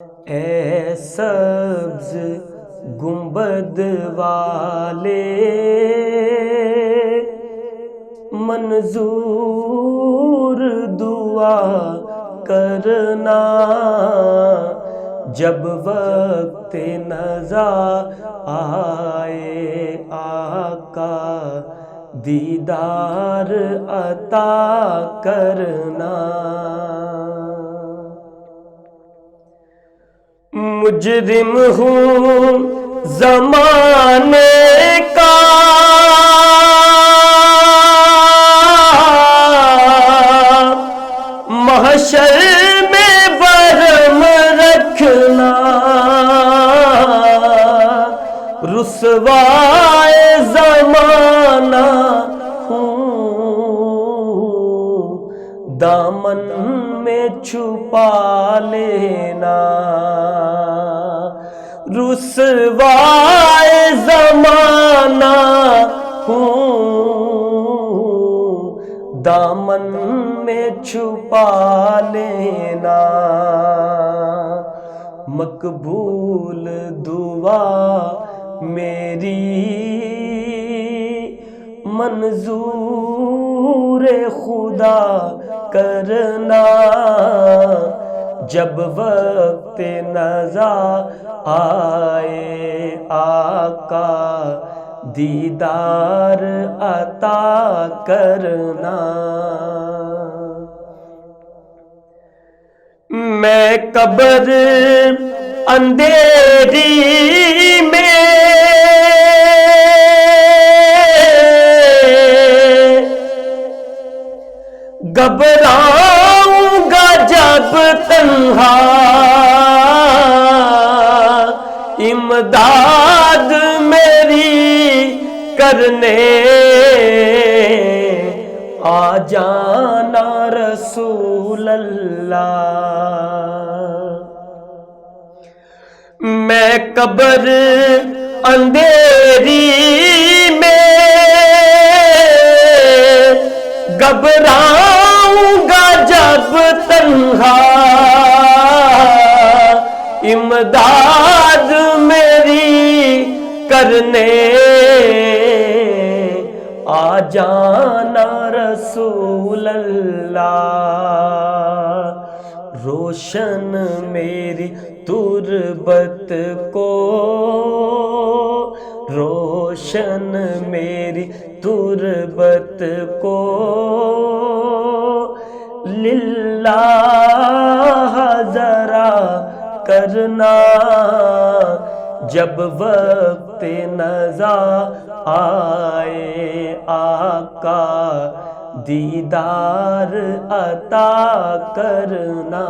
اے سبز گنبد والے منظور دعا کرنا، جب وقت نزا آئے آقا دیدار عطا کرنا۔ مجرم ہوں زمانے کا محشر میں برہم رکھنا، رسوائے زمانہ ہوں دامن میں چھپا لینا، رسوائے زمانہ ہوں دامن میں چھپا لینا۔ مقبول دعا میری منظور خدا کرنا، جب وقت نزا آئے آقا دیدار عطا کرنا۔ میں قبر اندھیری میں گھبراؤں گا جب تنہا، امداد میری کرنے آ جانا رسول اللہ۔ میں قبر اندھیری میں گھبراؤں گا جب تنہا، امداد میری کرنے آ جانا رسول اللہ۔ روشن میری تربت کو، روشن میری تربت کو للہ ذرا کرنا، جب وقت نزا آئے آقا دیدار عطا کرنا۔